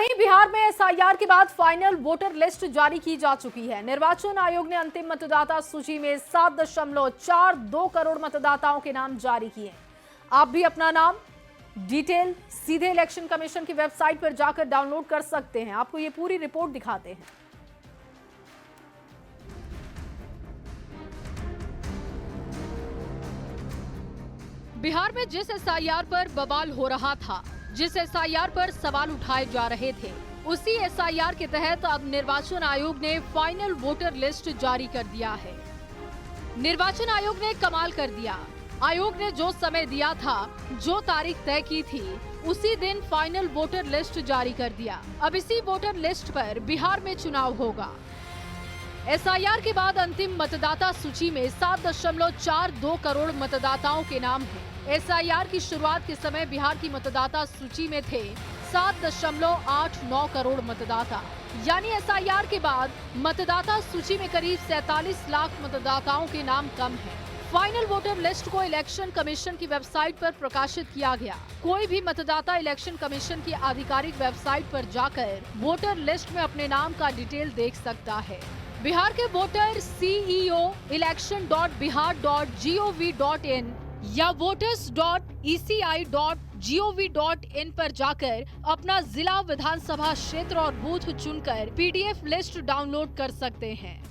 वहीं बिहार में एसआईआर के बाद फाइनल वोटर लिस्ट जारी की जा चुकी है। निर्वाचन आयोग ने अंतिम मतदाता सूची में 7.42 करोड़ मतदाताओं के नाम जारी किए। आप भी अपना नाम डिटेल सीधे इलेक्शन कमीशन की वेबसाइट पर जाकर डाउनलोड कर सकते हैं। आपको ये पूरी रिपोर्ट दिखाते हैं। बिहार में जिस एसआईआर पर बवाल हो रहा था, जिस एसआईआर पर सवाल उठाए जा रहे थे, उसी एसआईआर के तहत अब निर्वाचन आयोग ने फाइनल वोटर लिस्ट जारी कर दिया है। निर्वाचन आयोग ने कमाल कर दिया। आयोग ने जो समय दिया था, जो तारीख तय की थी, उसी दिन फाइनल वोटर लिस्ट जारी कर दिया। अब इसी वोटर लिस्ट पर बिहार में चुनाव होगा। एसआईआर के बाद अंतिम मतदाता सूची में 7.42 करोड़ मतदाताओं के नाम हैं। एसआईआर की शुरुआत के समय बिहार की मतदाता सूची में थे 7.89 करोड़ मतदाता, यानी एसआईआर के बाद मतदाता सूची में करीब 47 लाख मतदाताओं के नाम कम हैं। फाइनल वोटर लिस्ट को इलेक्शन कमीशन की वेबसाइट पर प्रकाशित किया गया। कोई भी मतदाता इलेक्शन कमीशन की आधिकारिक वेबसाइट पर जाकर वोटर लिस्ट में अपने नाम का डिटेल देख सकता है। बिहार के वोटर CEO election.bihar.gov.in या voters.eci.gov.in पर जाकर अपना जिला, विधानसभा क्षेत्र और बूथ चुनकर PDF लिस्ट डाउनलोड कर सकते हैं।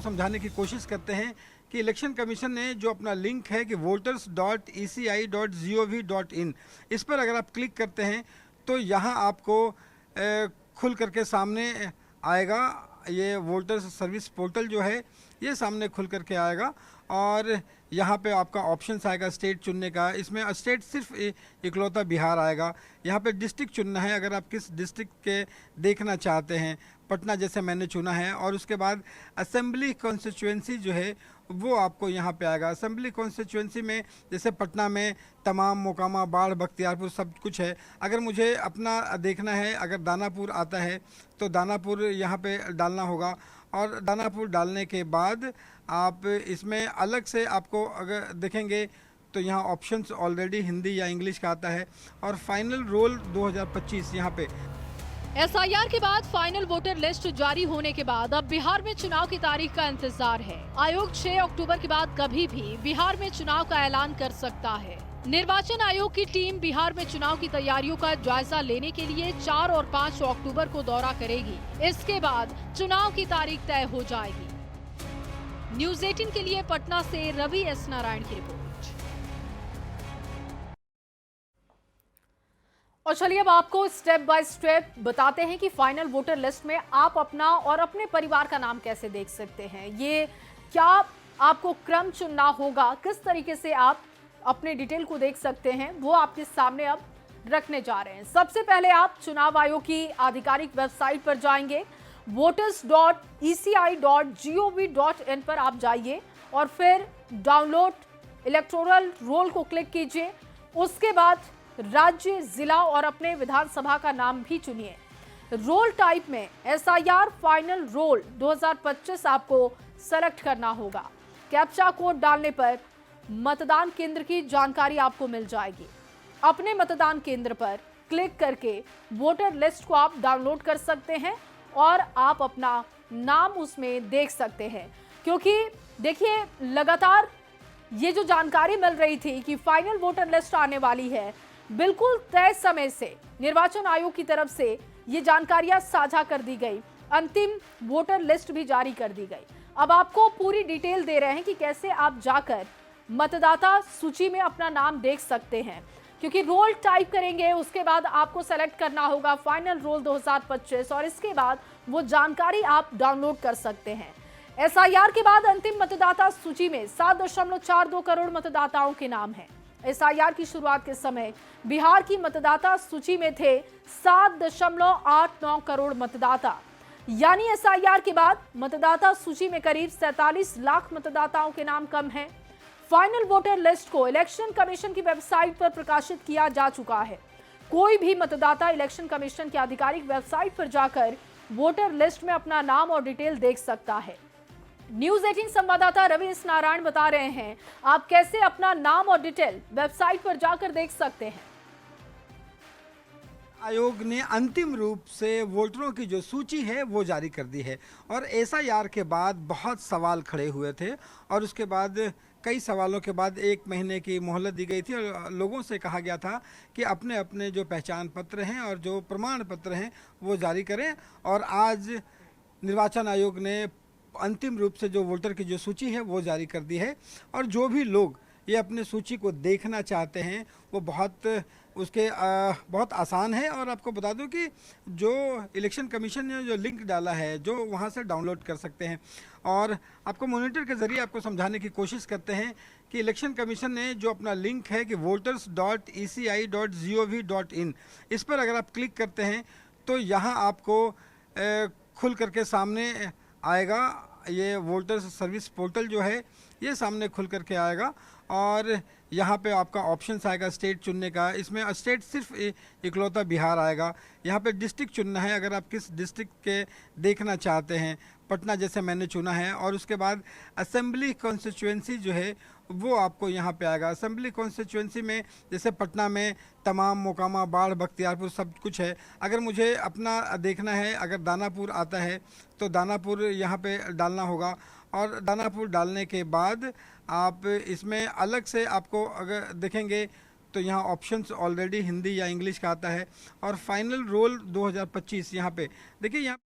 समझाने की कोशिश करते हैं कि इलेक्शन कमीशन ने जो अपना लिंक है कि voters.eci.gov.in, इस पर अगर आप क्लिक करते हैं तो यहाँ आपको खुल करके सामने आएगा। ये वोटर्स सर्विस पोर्टल जो है ये सामने खुल करके आएगा और यहाँ पे आपका ऑप्शंस आएगा स्टेट चुनने का। इसमें स्टेट सिर्फ इकलौता बिहार आएगा। यहाँ पे डिस्ट्रिक्ट चुनना है, अगर आप किस डिस्ट्रिक्ट के देखना चाहते हैं। पटना जैसे मैंने चुना है। और उसके बाद असेंबली कॉन्स्टिट्यूएंसी जो है वो आपको यहाँ पे आएगा। असेंबली कॉन्स्टिट्यूएंसी में जैसे पटना में तमाम, मोकामा, बाढ़, बख्तियारपुर सब कुछ है। अगर मुझे अपना देखना है, अगर दानापुर आता है तो दानापुर यहाँ पे डालना होगा। और दानापुर डालने के बाद आप इसमें अलग से आपको अगर देखेंगे तो यहाँ ऑप्शंस ऑलरेडी हिंदी या इंग्लिश का आता है। और फाइनल रोल 2025 यहाँ पे। एसआईआर के बाद फाइनल वोटर लिस्ट जारी होने के बाद अब बिहार में चुनाव की तारीख का इंतजार है। आयोग 6 अक्टूबर के बाद कभी भी बिहार में चुनाव का ऐलान कर सकता है। निर्वाचन आयोग की टीम बिहार में चुनाव की तैयारियों का जायजा लेने के लिए 4 और 5 अक्टूबर को दौरा करेगी। इसके बाद चुनाव की तारीख तय हो जाएगी। न्यूज़ 18 के लिए पटना से रवि एस नारायण की रिपोर्ट। और चलिए अब आपको स्टेप बाय स्टेप बताते हैं कि फाइनल वोटर लिस्ट में आप अपना और अपने परिवार का नाम कैसे देख सकते हैं। ये क्या आपको क्रम चुनना होगा, किस तरीके से आप अपने डिटेल को देख सकते हैं, वो आपके सामने अब रखने जा रहे हैं। सबसे पहले आप चुनाव आयोग की आधिकारिक वेबसाइट पर जाएंगे। voters.eci.gov.in पर आप जाइए और फिर डाउनलोड इलेक्टोरल रोल को क्लिक कीजिए। उसके बाद राज्य, जिला और अपने विधानसभा का नाम भी चुनिए। रोल टाइप में एसआईआर फाइनल रोल 2025 आपको सेलेक्ट करना होगा। कैप्चा कोड डालने पर मतदान केंद्र की जानकारी आपको मिल जाएगी। अपने मतदान केंद्र पर क्लिक करके वोटर लिस्ट को आप डाउनलोड कर सकते हैं और आप अपना नाम उसमें देख सकते हैं। क्योंकि देखिए, लगातार ये जो जानकारी मिल रही थी कि फाइनल वोटर लिस्ट आने वाली है, बिल्कुल तय समय से निर्वाचन आयोग की तरफ से ये जानकारियां साझा कर दी गई। अंतिम वोटर लिस्ट भी जारी कर दी गई। अब आपको पूरी डिटेल दे रहे हैं कि कैसे आप जाकर मतदाता सूची में अपना नाम देख सकते हैं। क्योंकि रोल टाइप करेंगे, उसके बाद आपको सेलेक्ट करना होगा फाइनल रोल 2025 और इसके बाद वो जानकारी आप डाउनलोड कर सकते हैं। एसआईआर के बाद अंतिम मतदाता सूची में 7.42 करोड़ मतदाताओं के नाम हैं। एसआईआर की शुरुआत के समय बिहार की मतदाता सूची में थे 7.89 करोड़ मतदाता, यानी एसआईआर के बाद मतदाता सूची में करीब 47 लाख मतदाताओं के नाम कम हैं। फाइनल वोटर लिस्ट को इलेक्शन कमीशन की वेबसाइट पर प्रकाशित किया जा चुका है। कोई भी मतदाता इलेक्शन कमीशन की आधिकारिक वेबसाइट पर जाकर वोटर लिस्ट में अपना नाम और डिटेल देख सकता है। न्यूज़ 18 संवाददाता रवि एस नारायण बता रहे हैं आप कैसे अपना नाम और डिटेल वेबसाइट पर जाकर देख सकते हैं। आयोग ने अंतिम रूप से वोटरों की जो सूची है वो जारी कर दी है और एसआईआर के बाद बहुत सवाल खड़े हुए थे और उसके बाद कई सवालों के बाद 1 महीने की मोहलत दी गई थी और लोगों से कहा गया था कि अपने अपने जो पहचान पत्र हैं और जो प्रमाण पत्र हैं वो जारी करें। और आज निर्वाचन आयोग ने अंतिम रूप से जो वोटर की जो सूची है वो जारी कर दी है और जो भी लोग ये अपने सूची को देखना चाहते हैं वो बहुत आसान है। और आपको बता दूं कि जो इलेक्शन कमीशन ने जो लिंक डाला है जो वहाँ से डाउनलोड कर सकते हैं और आपको मॉनिटर के ज़रिए आपको समझाने की कोशिश करते हैं कि इलेक्शन कमीशन ने जो अपना लिंक है कि voters.eci.gov.in, इस पर अगर आप क्लिक करते हैं तो यहाँ आपको खुल करके सामने आएगा ये वोटर्स सर्विस पोर्टल जो है ये सामने खुल करके आएगा और यहाँ पे आपका ऑप्शंस आएगा स्टेट चुनने का। इसमें स्टेट सिर्फ इकलौता बिहार आएगा। यहाँ पे डिस्ट्रिक्ट चुनना है अगर आप किस डिस्ट्रिक्ट के देखना चाहते हैं, पटना जैसे मैंने चुना है। और उसके बाद असेंबली कॉन्स्टिट्यूएंसी जो है वो आपको यहाँ पे आएगा। असेंबली कॉन्स्टिट्यूएंसी में जैसे पटना में तमाम, मोकामा, बाढ़, बख्तियारपुर सब कुछ है। अगर मुझे अपना देखना है, अगर दानापुर आता है तो दानापुर यहाँ पे डालना होगा और दानापुर डालने के बाद आप इसमें अलग से आपको अगर देखेंगे तो यहाँ ऑप्शंस ऑलरेडी हिंदी या इंग्लिश का आता है और फाइनल रोल 2025 यहाँ पे देखिए। यहाँ